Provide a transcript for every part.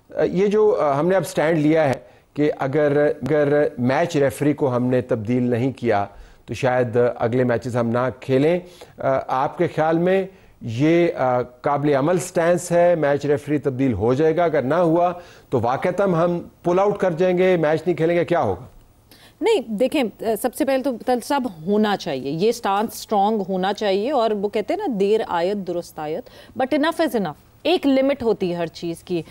ये जो हमने अब स्टैंड लिया है कि अगर मैच रेफरी को हमने तब्दील नहीं किया तो शायद अगले मैचेस हम ना खेलें, आपके ख्याल में ये काबिल अमल स्टैंस है? मैच रेफरी तब्दील हो जाएगा? अगर ना हुआ तो वाकईतन हम पुल आउट कर जाएंगे, मैच नहीं खेलेंगे, क्या होगा? नहीं, देखें, सबसे पहले तो सब होना चाहिए, ये स्टांस स्ट्रांग होना चाहिए। और वो कहते हैं ना, देर आयत दुरुस्त आयत, बट इनफ इज इनफ। एक लिमिट होती है हर चीज़ की।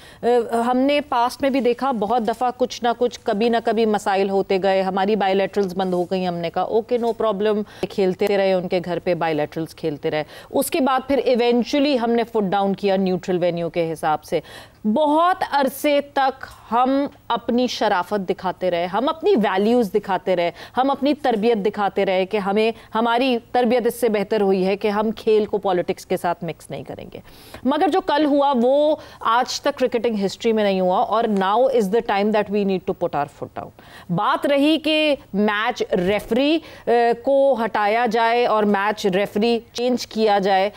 हमने पास्ट में भी देखा, बहुत दफ़ा कुछ ना कुछ कभी ना कभी मसाइल होते गए, हमारी बायलैटरल्स बंद हो गई, हमने कहा ओके नो प्रॉब्लम, खेलते रहे उनके घर पे, बायलैटरल्स खेलते रहे। उसके बाद फिर इवेंचुअली हमने फुट डाउन किया न्यूट्रल वेन्यू के हिसाब से। बहुत अरसे तक हम अपनी शराफत दिखाते रहे, हम अपनी वैल्यूज़ दिखाते रहे, हम अपनी तरबियत दिखाते रहे कि हमें हमारी तरबियत इससे बेहतर हुई है कि हम खेल को पॉलिटिक्स के साथ मिक्स नहीं करेंगे। मगर जो कल हुआ वो आज तक क्रिकेटिंग हिस्ट्री में नहीं हुआ, और now is the time that we need to put our foot out. बात रही कि मैच रेफरी को हटाया जाए और मैच रेफरी चेंज किया जाए,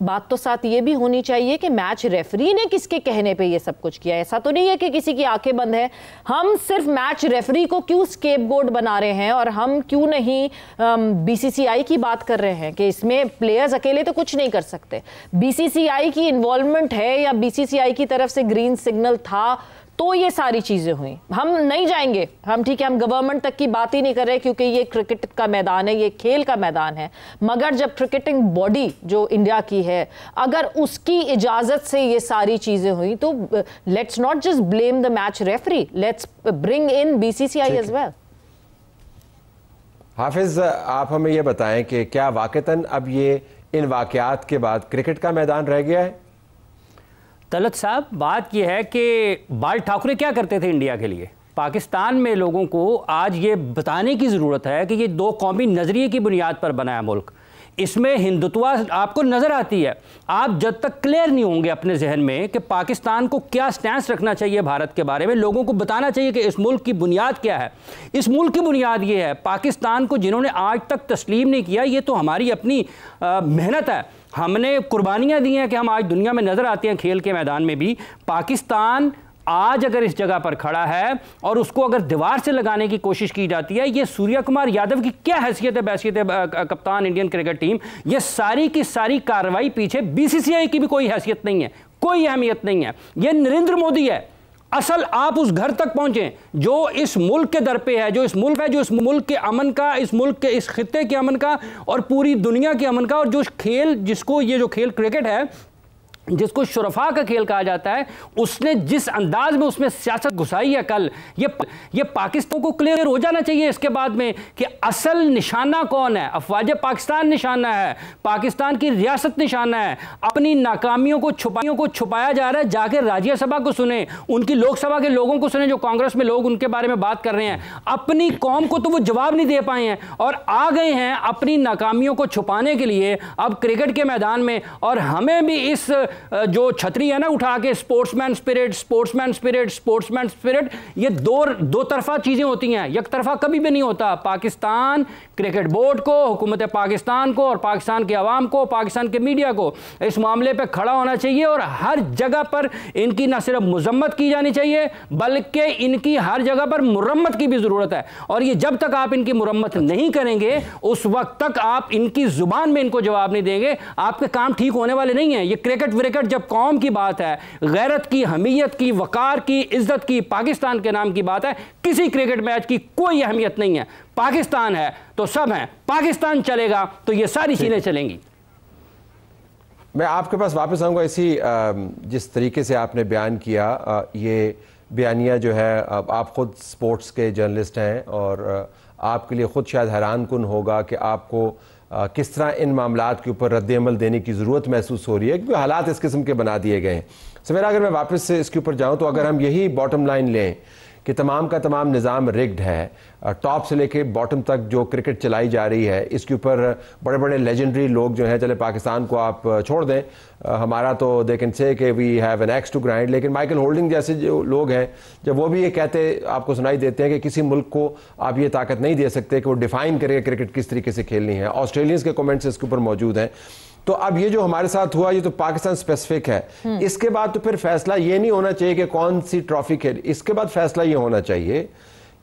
बात तो साथ ये भी होनी चाहिए कि मैच रेफरी ने किसके कहने पे ये सब कुछ किया। ऐसा तो नहीं है कि किसी की आंखें बंद है। हम सिर्फ मैच रेफरी को क्यों स्केपगोट बना रहे हैं, और हम क्यों नहीं बीसीसीआई की बात कर रहे हैं कि इसमें प्लेयर्स अकेले तो कुछ नहीं कर सकते। बीसीसीआई की इन्वॉल्वमेंट है या बीसीसीआई की तरफ से ग्रीन सिग्नल था तो ये सारी चीज़ें हुई। हम नहीं जाएंगे, हम ठीक है, हम गवर्नमेंट तक की बात ही नहीं कर रहे क्योंकि ये क्रिकेट का मैदान है, ये खेल का मैदान है। मगर जब क्रिकेटिंग बॉडी जो इंडिया की है, अगर उसकी इजाज़त से ये सारी चीज़ें हुई तो let's not just blame the match referee, let's bring in BCCI as well. Hafeez, आप हमें ये बताएं कि क्या वाकईतन अब ये इन वाक़यात के बाद क्रिकेट का मैदान रह गया है? तलत साहब, बात यह है कि बाल ठाकरे क्या करते थे इंडिया के लिए। पाकिस्तान में लोगों को आज ये बताने की ज़रूरत है कि ये दो कौमी नज़रिए की बुनियाद पर बना है मुल्क। इसमें हिंदुत्वा आपको नज़र आती है। आप जब तक क्लियर नहीं होंगे अपने जहन में कि पाकिस्तान को क्या स्टैंस रखना चाहिए भारत के बारे में, लोगों को बताना चाहिए कि इस मुल्क की बुनियाद क्या है। इस मुल्क की बुनियाद ये है, पाकिस्तान को जिन्होंने आज तक तस्लीम नहीं किया, ये तो हमारी अपनी मेहनत है, हमने कुर्बानियाँ दी हैं कि हम आज दुनिया में नज़र आते हैं खेल के मैदान में भी। पाकिस्तान आज अगर इस जगह पर खड़ा है और उसको अगर दीवार से लगाने की कोशिश की जाती है, ये सूर्य कुमार यादव की क्या हैसियत है, बैसियत है कप्तान इंडियन क्रिकेट टीम, ये सारी की सारी कार्रवाई पीछे बीसीसीआई की भी कोई हैसियत नहीं है, कोई अहमियत नहीं है। ये नरेंद्र मोदी है असल। आप उस घर तक पहुंचे जो इस मुल्क के दर पे है, जो इस मुल्क है, जो इस मुल्क के अमन का, इस मुल्क के इस खित्ते के अमन का और पूरी दुनिया के अमन का, और जो खेल, जिसको ये जो खेल क्रिकेट है, जिसको शुरफा का खेल कहा जाता है, उसने जिस अंदाज में उसमें सियासत घुसाई है कल, ये पाकिस्तान को क्लियर हो जाना चाहिए इसके बाद में कि असल निशाना कौन है। अफवाज पाकिस्तान निशाना है, पाकिस्तान की रियासत निशाना है। अपनी नाकामियों को छुपाया जा रहा है। जाके राज्यसभा को सुने, उनकी लोकसभा के लोगों को सुने, जो कांग्रेस में लोग उनके बारे में बात कर रहे हैं। अपनी कौम को तो वो जवाब नहीं दे पाए हैं और आ गए हैं अपनी नाकामियों को छुपाने के लिए अब क्रिकेट के मैदान में। और हमें भी इस जो छतरी है ना उठा के, sportsman spirit, sportsman spirit, sportsman spirit, ये दो तरफा चीजें होती हैं, एक तरफा कभी भी नहीं होता। पाकिस्तान क्रिकेट बोर्ड को, हुकूमत पाकिस्तान को और पाकिस्तान के अवाम को, पाकिस्तान के मीडिया को इस मामले पे खड़ा होना चाहिए और हर जगह पर इनकी न सिर्फ मजम्मत की जानी चाहिए बल्कि इनकी हर जगह पर मुरम्मत की भी जरूरत है। और ये जब तक आप इनकी मुरम्मत नहीं करेंगे उस वक्त तक आप इनकी जुबान में इनको जवाब नहीं देंगे, आपके काम ठीक होने वाले नहीं है। ये क्रिकेट विकेट जब कौम की बात है, गैरत की, हमीयत की, वकार की, इज्जत की, पाकिस्तान के नाम की बात है, किसी क्रिकेट मैच की कोई अहमियत नहीं है। पाकिस्तान है तो सब हैं, पाकिस्तान चलेगा तो ये सारी चीजें चलेंगी। मैं आपके पास वापस आऊंगा। इसी जिस तरीके से आपने बयान किया, ये बयानिया जो है, आप खुद स्पोर्ट्स के जर्नलिस्ट हैं और आपके लिए खुद शायद हैरान कुन होगा कि आपको किस तरह इन मामलात के ऊपर रद्द-ए-अमल देने की ज़रूरत महसूस हो रही है, क्योंकि हालात इस किस्म के बना दिए गए हैं। सवेरा, अगर मैं वापस से इसके ऊपर जाऊं तो अगर हम यही बॉटम लाइन लें कि तमाम का तमाम निज़ाम रिग्ड है, टॉप से लेके बॉटम तक जो क्रिकेट चलाई जा रही है, इसके ऊपर बड़े बड़े लेजेंडरी लोग जो हैं, चले पाकिस्तान को आप छोड़ दें, हमारा तो दे कैन से कि we have an axe to grind, लेकिन माइकल होल्डिंग जैसे जो लोग हैं, जब वो भी ये कहते आपको सुनाई देते हैं कि किसी मुल्क को आप ये ताकत नहीं दे सकते कि वो डिफाइन करे क्रिकेट किस तरीके से खेलनी है। ऑस्ट्रेलियंस के कमेंट्स इसके ऊपर मौजूद हैं। तो अब ये जो हमारे साथ हुआ ये तो पाकिस्तान स्पेसिफिक है। इसके बाद तो फिर फैसला ये नहीं होना चाहिए कि कौन सी ट्रॉफी खेल, इसके बाद फैसला ये होना चाहिए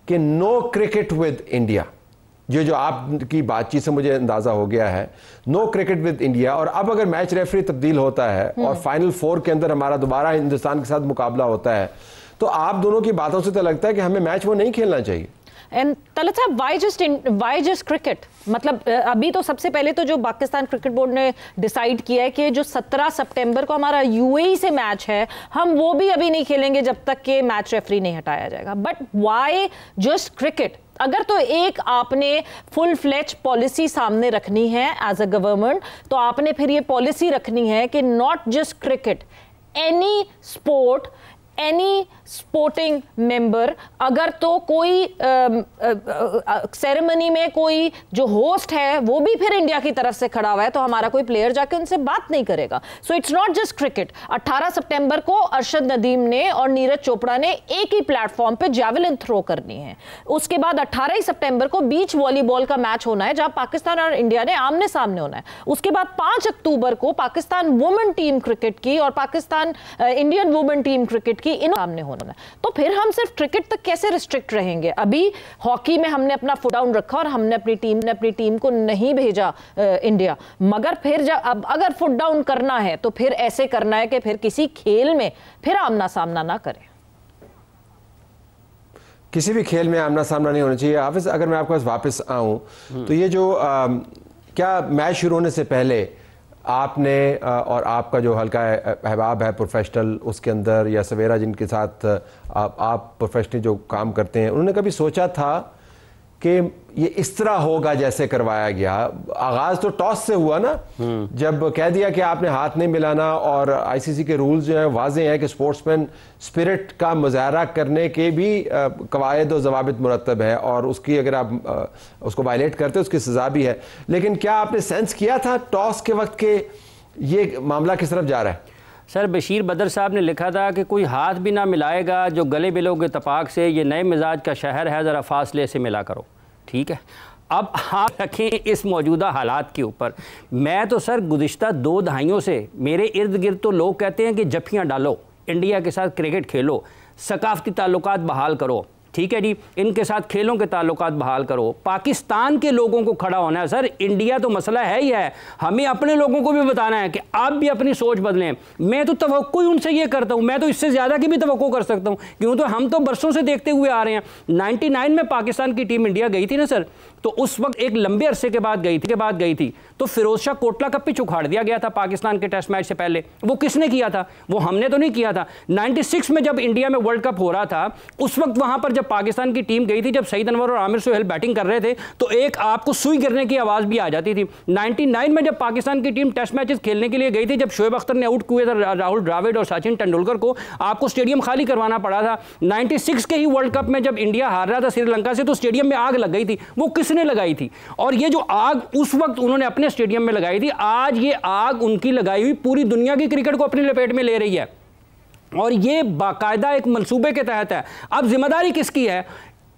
कि नो क्रिकेट विद इंडिया। ये जो आपकी बातचीत से मुझे अंदाजा हो गया है, नो क्रिकेट विद इंडिया। और अब अगर मैच रेफरी तब्दील होता है और फाइनल 4 के अंदर हमारा दोबारा हिंदुस्तान के साथ मुकाबला होता है, तो आप दोनों की बातों से तो लगता है कि हमें मैच वो नहीं खेलना चाहिए। एंड तलत साहब, व्हाई जस्ट क्रिकेट? मतलब अभी तो सबसे पहले तो जो पाकिस्तान क्रिकेट बोर्ड ने डिसाइड किया है कि जो 17 सितंबर को हमारा यूएई से मैच है, हम वो भी अभी नहीं खेलेंगे जब तक कि मैच रेफरी नहीं हटाया जाएगा। But why just cricket? अगर तो एक आपने फुल फ्लेज पॉलिसी सामने रखनी है एज अ गवर्नमेंट, तो आपने फिर ये पॉलिसी रखनी है कि not just cricket, any sport, any sporting member, अगर तो कोई सेरेमनी में कोई जो होस्ट है वो भी फिर इंडिया की तरफ से खड़ा हुआ है, तो हमारा कोई प्लेयर जाके उनसे बात नहीं करेगा। So it's not just cricket. 18 सितंबर को अरशद नदीम ने और नीरज चोपड़ा ने एक ही प्लेटफॉर्म पे जैवलिन थ्रो करनी है। उसके बाद 18 सितंबर को बीच वॉलीबॉल का मैच होना है जहां पाकिस्तान और इंडिया ने आमने सामने होना है। उसके बाद 5 अक्टूबर को पाकिस्तान वुमेन टीम क्रिकेट की और Pakistan Indian women team cricket की इन सामने होना है। तो फिर हम सिर्फ क्रिकेट तक कैसे रिस्ट्रिक्ट रहेंगे? अभी हॉकी में हमने अपना फुट डाउन रखा और हमने अपनी टीम को नहीं भेजा इंडिया, मगर फिर जब अब अगर फुट डाउन करना है तो फिर ऐसे करना है कि फिर किसी खेल में फिर आमना सामना ना करें। किसी भी खेल में आमना सामना नहीं होना चाहिए। हाफिज, अगर मैं आपके पास वापस आऊं तो ये जो क्या मैच शुरू होने से पहले आपने और आपका जो हल्का अहबाब है प्रोफेशनल उसके अंदर, या सवेरा जिनके साथ आप प्रोफेशनली जो काम करते हैं, उन्होंने कभी सोचा था कि ये इस तरह होगा जैसे करवाया गया? आगाज तो टॉस से हुआ ना, जब कह दिया कि आपने हाथ नहीं मिलाना, और आईसीसी के रूल्स जो हैं वाज़ेह हैं कि स्पोर्ट्समैन स्पिरिट का मुजाहरा करने के भी कवायद और ज़वाबित मुरतब है, और उसकी अगर आप उसको वायलेट करते उसकी सज़ा भी है। लेकिन क्या आपने सेंस किया था टॉस के वक्त के ये मामला किस तरफ जा रहा है? सर, बशीर बदर साहब ने लिखा था कि कोई हाथ भी ना मिलाएगा, जो गले मिलोगे तपाक से, ये नए मिजाज का शहर है, ज़रा फासले से मिला करो। ठीक है, अब आप रखें इस मौजूदा हालात के ऊपर। मैं तो सर गुज़िश्ता 2 दहाइयों से मेरे इर्द गिर्द तो लोग कहते हैं कि जफ्फियाँ डालो, इंडिया के साथ क्रिकेट खेलो, सकाफती ताल्लुकात बहाल करो, ठीक है जी, इनके साथ खेलों के ताल्लुकात बहाल करो। पाकिस्तान के लोगों को खड़ा होना है सर, इंडिया तो मसला है ही है, हमें अपने लोगों को भी बताना है कि आप भी अपनी सोच बदलें। मैं तो तवक्को ही उनसे ये करता हूँ, मैं तो इससे ज़्यादा की भी तवक्को कर सकता हूँ, क्यों तो हम तो बरसों से देखते हुए आ रहे हैं। 99 में पाकिस्तान की टीम इंडिया गई थी ना सर, तो उस वक्त एक लंबे अरसे के बाद गई थी तो फिरोज शाह कोटला का पिच उखाड़ दिया गया था पाकिस्तान के टेस्ट मैच से पहले। वो किसने किया था? वो हमने तो नहीं किया था। 96 में जब इंडिया में वर्ल्ड कप हो रहा था, उस वक्त वहां पर जब पाकिस्तान की टीम गई थी, जब सईद अनवर और आमिर सुहेल बैटिंग कर रहे थे, तो एक आपको सुई गिरने की आवाज़ भी आ जाती थी। 99 में जब पाकिस्तान की टीम टेस्ट मैचेस खेलने के लिए गई थी, जब शोएब अख्तर ने आउट किए थे राहुल द्रविड़ और सचिन तेंदुलकर को, आपको स्टेडियम खाली करवाना पड़ा था। 96 के ही वर्ल्ड कप में जब इंडिया हार रहा था श्रीलंका से, तो स्टेडियम में आग लग गई थी। वो किसने लगाई थी? और ये जो आग उस वक्त उन्होंने अपने स्टेडियम में लगाई थी, आज ये आग उनकी लगाई हुई पूरी दुनिया की क्रिकेट को अपनी लपेट में ले रही है, और ये बाकायदा एक मंसूबे के तहत है। अब जिम्मेदारी किसकी है?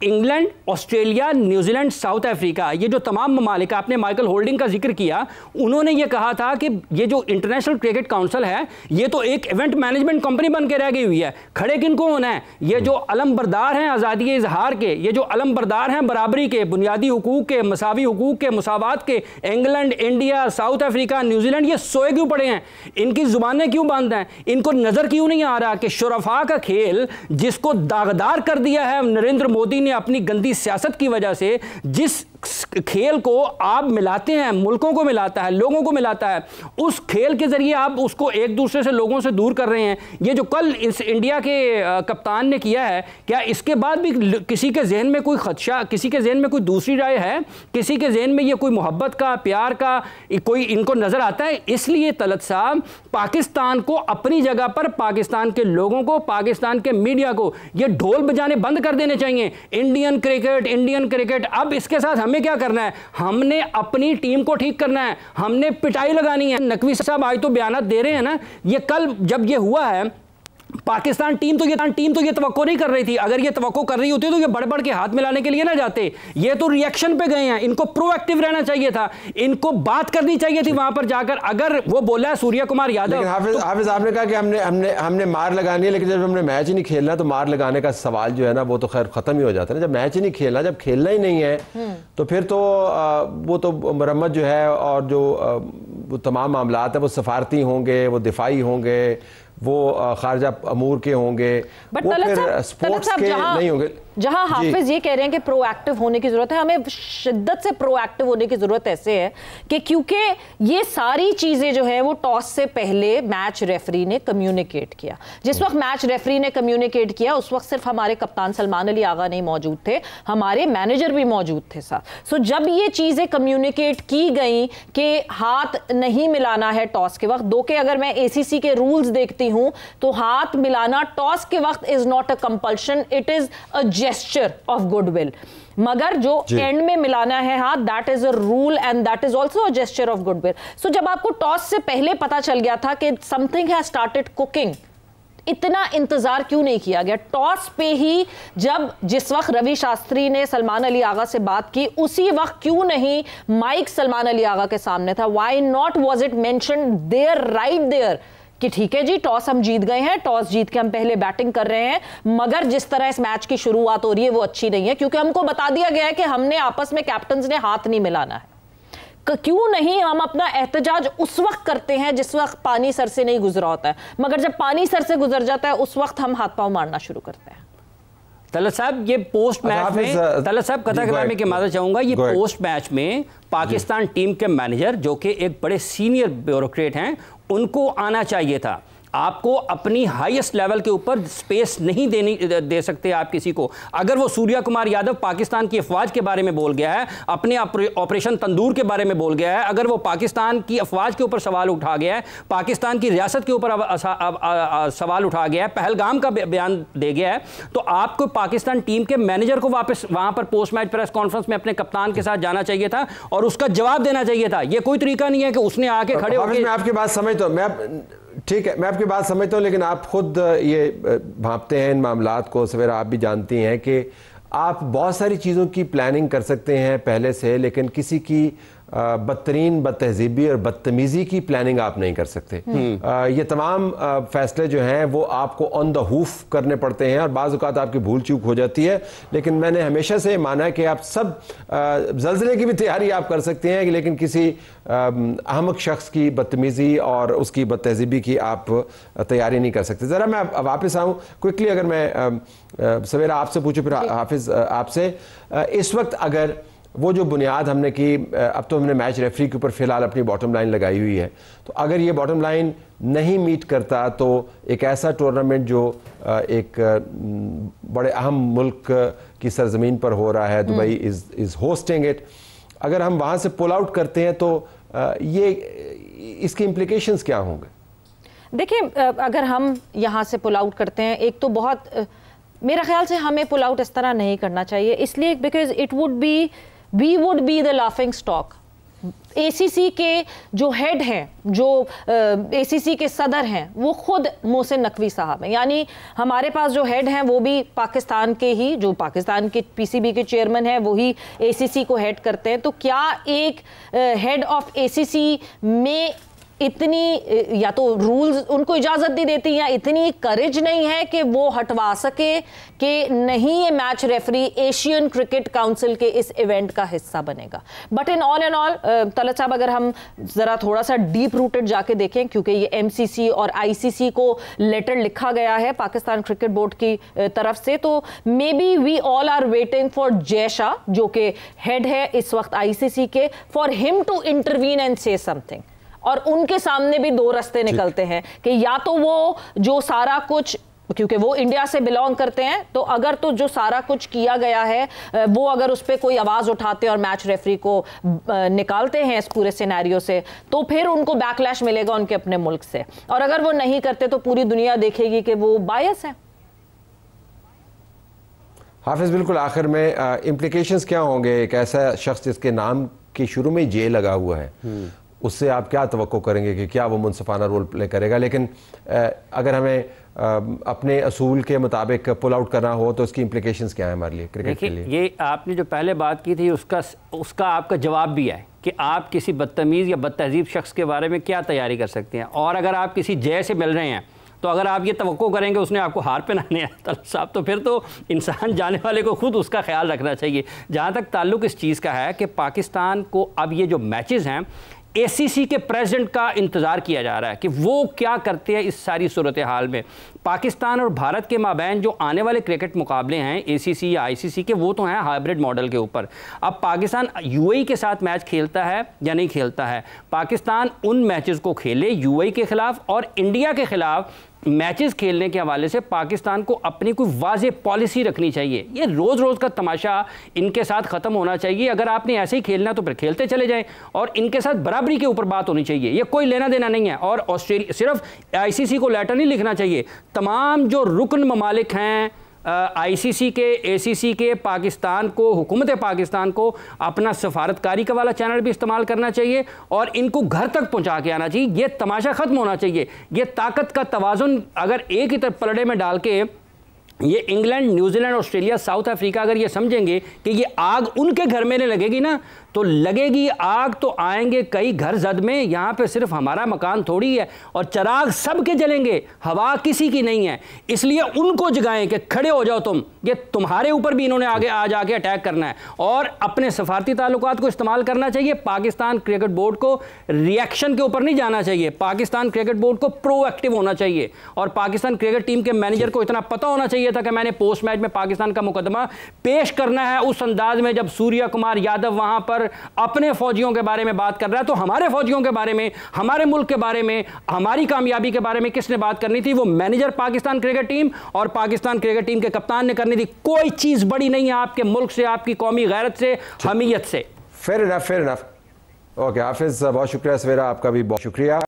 England, Australia, New Zealand, south Africa, ये जो तमाम ममालिक, आपने माइकल होल्डिंग का जिक्र किया, उन्होंने ये कहा था कि ये जो इंटरनेशनल क्रिकेट काउंसिल है, ये तो एक इवेंट मैनेजमेंट कंपनी बन के रह गई हुई है। खड़े किनको होना है? ये जो अलम बरदार हैं आज़ादी इजहार के, ये जो अलम बरदार हैं बराबरी के, बुनियादी हुकूक के, मसावी हुकूक के, मुसावात के, England, India, south Africa, New Zealand, ये सोए क्यों पड़े हैं? इनकी जुबानें क्यों बंद हैं? इनको नज़र क्यों नहीं आ रहा कि शुरफा का खेल, जिसको दागदार कर दिया है नरेंद्र मोदी अपनी गंदी सियासत की वजह से, जिस खेल को आप मिलाते हैं, मुल्कों को मिलाता है, लोगों को मिलाता है, उस खेल के जरिए आप उसको एक दूसरे से, लोगों से दूर कर रहे हैं। ये जो कल इस इंडिया के कप्तान ने किया है, क्या इसके बाद भी किसी के जहन में कोई खदशा, किसी के जहन में कोई दूसरी राय है? किसी के जहन में ये कोई मोहब्बत का, प्यार का कोई इनको नजर आता है? इसलिए तलत साहब, पाकिस्तान को अपनी जगह पर, पाकिस्तान के लोगों को, पाकिस्तान के मीडिया को ये ढोल बजाने बंद कर देने चाहिए। Indian cricket. अब इसके साथ हमें क्या करना है? हमने अपनी टीम को ठीक करना है, हमने पिटाई लगानी है। नकवी साहब आज तो बयान दे रहे हैं ना, ये कल जब ये हुआ है, पाकिस्तान टीम तो ये तवक्को नहीं कर रही थी। अगर ये तवक्को कर रही होती तो ये बढ़ के हाथ मिलाने के लिए ना जाते। ये तो रिएक्शन पे गए हैं। इनको प्रोएक्टिव रहना चाहिए था, इनको बात करनी चाहिए थी वहां पर जाकर। अगर वो बोला है सूर्य कुमार यादव, हाफिज आपने कहा कि हमने मार लगानी है, लेकिन जब हमने मैच ही नहीं खेलना तो मार लगाने का सवाल जो है ना वो तो खैर खत्म ही हो जाता है ना। जब मैच ही नहीं खेलना, जब खेलना ही नहीं है तो फिर तो वो तो मरम्मत जो है और जो वो तमाम मामलात है वो सफारती होंगे, वो दिफाई होंगे, वो खारजा अमूर के होंगे, वो फिर स्पोर्ट्स के नहीं होंगे। जहां हाफिज ये कह रहे हैं कि प्रोएक्टिव होने की जरूरत है, हमें शिद्दत से प्रोएक्टिव होने की जरूरत ऐसे है कि क्योंकि ये सारी चीजें जो है वो टॉस से पहले मैच रेफरी ने कम्युनिकेट किया। जिस वक्त मैच रेफरी ने कम्युनिकेट किया उस वक्त सिर्फ हमारे कप्तान सलमान अली आगा नहीं मौजूद थे, हमारे मैनेजर भी मौजूद थे साथ। सो जब ये चीजें कम्युनिकेट की गई कि हाथ नहीं मिलाना है टॉस के वक्त, दो के अगर मैं एसीसी के रूल्स देखती हूं तो हाथ मिलाना टॉस के वक्त is not a compulsion, it is a gesture of goodwill. मगर जो एंड में मिलाना है हाथ, that is a rule and that is also a gesture of goodwill. So जब आपको टॉस से पहले पता चल गया था कि समथिंग हैज स्टार्टेड कुकिंग, इतना इंतजार क्यों नहीं किया गया? टॉस पे ही जब जिस वक्त रवि शास्त्री ने सलमान अली आगा से बात की उसी वक्त क्यों नहीं माइक सलमान अली आगा के सामने था? Why not was it mentioned there right there कि ठीक है जी टॉस हम जीत गए हैं, टॉस जीत के हम पहले बैटिंग कर रहे हैं, मगर जिस तरह इस मैच की शुरुआत हो रही है वो अच्छी नहीं है, क्योंकि हमको बता दिया गया है कि हमने आपस में कैप्टन्स ने हाथ नहीं मिलाना है। क्यों नहीं हम अपना एहतजाज उस वक्त करते हैं जिस वक्त पानी सर से नहीं गुजरा होता है, मगर जब पानी सर से गुजर जाता है उस वक्त हम हाथ पांव मारना शुरू करते हैं। तलत साहब ये पोस्ट मैच में, तलत साहब कथा कराने की माजरत चाहूंगा, ये पोस्ट मैच में पाकिस्तान टीम के मैनेजर जो कि एक बड़े सीनियर ब्यूरोक्रेट हैं उनको आना चाहिए था। आपको अपनी हाईएस्ट लेवल के ऊपर स्पेस नहीं दे सकते आप किसी को। अगर वो सूर्य कुमार यादव पाकिस्तान की अफवाज के बारे में बोल गया है, अपने ऑपरेशन तंदूर के बारे में बोल गया है, अगर वो पाकिस्तान की अफवाज के ऊपर सवाल उठा गया है, पाकिस्तान की रियासत के ऊपर सवाल उठा गया है, पहलगाम का बयान दे गया है, तो आपको पाकिस्तान टीम के मैनेजर को वापस वहां पर पोस्ट मैच प्रेस कॉन्फ्रेंस में अपने कप्तान के साथ जाना चाहिए था और उसका जवाब देना चाहिए था। यह कोई तरीका नहीं है कि उसने आके खड़े होकर। मैं आपकी बात समझता हूं, ठीक है, मैं आपकी बात समझता हूँ, लेकिन आप खुद ये भांपते हैं इन मामलात को, सवेरा आप भी जानती हैं कि आप बहुत सारी चीज़ों की प्लानिंग कर सकते हैं पहले से, लेकिन किसी की बदतरीन बदतहजीबी और बदतमीज़ी की प्लानिंग आप नहीं कर सकते। ये तमाम फैसले जो हैं वो आपको ऑन द हूफ करने पड़ते हैं और बाज़ औक़ात आपकी भूल चूक हो जाती है। लेकिन मैंने हमेशा से माना है कि आप सब ज़ल्ज़ले की भी तैयारी आप कर सकते हैं, लेकिन किसी अहमक शख्स की बदतमीज़ी और उसकी बदतहजीबी की आप तैयारी नहीं कर सकते। ज़रा मैं वापस आऊँ क्विकली, अगर मैं सवेरा आपसे पूछूँ फिर हाफिज़ आपसे, इस वक्त अगर वो जो बुनियाद हमने की, अब तो हमने मैच रेफरी के ऊपर फ़िलहाल अपनी बॉटम लाइन लगाई हुई है, तो अगर ये बॉटम लाइन नहीं मीट करता तो एक ऐसा टूर्नामेंट जो एक बड़े अहम मुल्क की सरजमीन पर हो रहा है, दुबई इज़ होस्टिंग इट, अगर हम वहाँ से पुल आउट करते हैं तो ये इसके इम्प्लीकेशंस क्या होंगे? देखिए, अगर हम यहाँ से पुल आउट करते हैं, एक तो बहुत मेरा ख्याल से हमें पुल आउट इस तरह नहीं करना चाहिए, इसलिए because it would be we would be the laughing stock. ACC के जो हेड हैं, जो एसीसी के सदर हैं, वो खुद मोहसिन नकवी साहब हैं, यानी हमारे पास जो हेड हैं वो भी पाकिस्तान के ही, जो पाकिस्तान के पीसीबी के चेयरमैन हैं वही एसीसी को हेड करते हैं। तो क्या एक हेड ऑफ एसीसी में इतनी या तो रूल्स उनको इजाजत नहीं देती या इतनी करेज नहीं है कि वो हटवा सके कि नहीं ये match referee Asian cricket council के इस इवेंट का हिस्सा बनेगा। But in all and all Talat साहब, अगर हम जरा थोड़ा सा डीप रूटेड जाके देखें, क्योंकि ये एमसीसी और आईसीसी को लेटर लिखा गया है पाकिस्तान क्रिकेट बोर्ड की तरफ से, तो maybe we all are waiting for Jay Shah, जो कि हेड है इस वक्त आईसीसी के, for him to intervene and say something. और उनके सामने भी दो रास्ते निकलते हैं कि या तो वो जो सारा कुछ, क्योंकि वो इंडिया से बिलोंग करते हैं, तो अगर तो जो सारा कुछ किया गया है वो अगर उस पर कोई आवाज़ उठाते और मैच रेफरी को निकालते हैं इस पूरे सिनेरियो से, तो फिर उनको बैकलैश मिलेगा उनके अपने मुल्क से, और अगर वो नहीं करते तो पूरी दुनिया देखेगी कि वो बायस है। हाफिज, बिल्कुल आखिर में इम्प्लीकेशंस क्या होंगे? एक ऐसा शख्स जिसके नाम के शुरू में जे लगा हुआ है, उससे आप क्या तवक्को करेंगे कि क्या वो मुनसिफाना रोल प्ले करेगा? लेकिन अगर हमें अपने असूल के मुताबिक पुल आउट करना हो तो उसकी इम्प्लीकेशंस क्या है हमारे लिए क्रिकेट के लिए? ये आपने जो पहले बात की थी उसका आपका जवाब भी है कि आप किसी बदतमीज़ या बदतहजीब शख्स के बारे में क्या तैयारी कर सकते हैं। और अगर आप किसी जय से मिल रहे हैं तो अगर आप ये तवक्को करेंगे उसने आपको हार पहनाने है तलब साहब, तो फिर तो इंसान जाने वाले को खुद उसका ख्याल रखना चाहिए। जहाँ तक ताल्लुक़ इस चीज़ का है कि पाकिस्तान को अब ये जो मैचेस हैं ACC के प्रेसिडेंट का इंतज़ार किया जा रहा है कि वो क्या करते हैं इस सारी सूरत हाल में। पाकिस्तान और भारत के माबैन जो आने वाले क्रिकेट मुकाबले हैं ACC या ICC के, वो तो हैं हाइब्रिड मॉडल के ऊपर। अब पाकिस्तान UAE के साथ मैच खेलता है या नहीं खेलता है। पाकिस्तान उन मैचेस को खेले UAE के ख़िलाफ़ और इंडिया के ख़िलाफ़ मैचेस खेलने के हवाले से पाकिस्तान को अपनी कोई वाज़ेह पॉलिसी रखनी चाहिए। ये रोज़ रोज़ का तमाशा इनके साथ ख़त्म होना चाहिए। अगर आपने ऐसे ही खेलना तो फिर खेलते चले जाएं और इनके साथ बराबरी के ऊपर बात होनी चाहिए। ये कोई लेना देना नहीं है। और ऑस्ट्रेलिया सिर्फ ICC को लेटर नहीं लिखना चाहिए, तमाम जो रुकन ममालिक हैं ICC के ACC के, पाकिस्तान को, हुकूमत पाकिस्तान को अपना सफारतकारी का वाला चैनल भी इस्तेमाल करना चाहिए और इनको घर तक पहुंचा के आना चाहिए। ये तमाशा ख़त्म होना चाहिए। ये ताकत का तवाज़ुन अगर एक ही तरफ पलड़े में डाल के ये England, New Zealand, Australia, south Africa अगर ये समझेंगे कि ये आग उनके घर में नहीं लगेगी ना, तो लगेगी आग तो आएंगे कई घर जद में। यहाँ पे सिर्फ हमारा मकान थोड़ी है और चराग सबके जलेंगे, हवा किसी की नहीं है। इसलिए उनको जगाएं कि खड़े हो जाओ तुम, ये तुम्हारे ऊपर भी इन्होंने आगे आ जाके अटैक करना है और अपने सफारती ताल्लुकात को इस्तेमाल करना चाहिए। पाकिस्तान क्रिकेट बोर्ड को रिएक्शन के ऊपर नहीं जाना चाहिए, पाकिस्तान क्रिकेट बोर्ड को प्रोएक्टिव होना चाहिए और पाकिस्तान क्रिकेट टीम के मैनेजर को इतना पता होना चाहिए था कि मैंने पोस्ट मैच में पाकिस्तान का मुकदमा पेश करना है उस अंदाज में जब सूर्य कुमार यादव वहां पर अपने फौजियों के बारे में बात कर रहा है। तो हमारे फौजियों के बारे में, हमारे मुल्क के बारे में, हमारी कामयाबी के बारे में किसने बात करनी थी? वो मैनेजर पाकिस्तान क्रिकेट टीम और पाकिस्तान क्रिकेट टीम के कप्तान ने करनी थी। कोई चीज बड़ी नहीं है आपके मुल्क से, आपकी कौमी गैरत से, हमीयत से। Fair enough, fair enough. Okay Hafeez, बहुत शुक्रिया सवेरा, आपका भी बहुत शुक्रिया।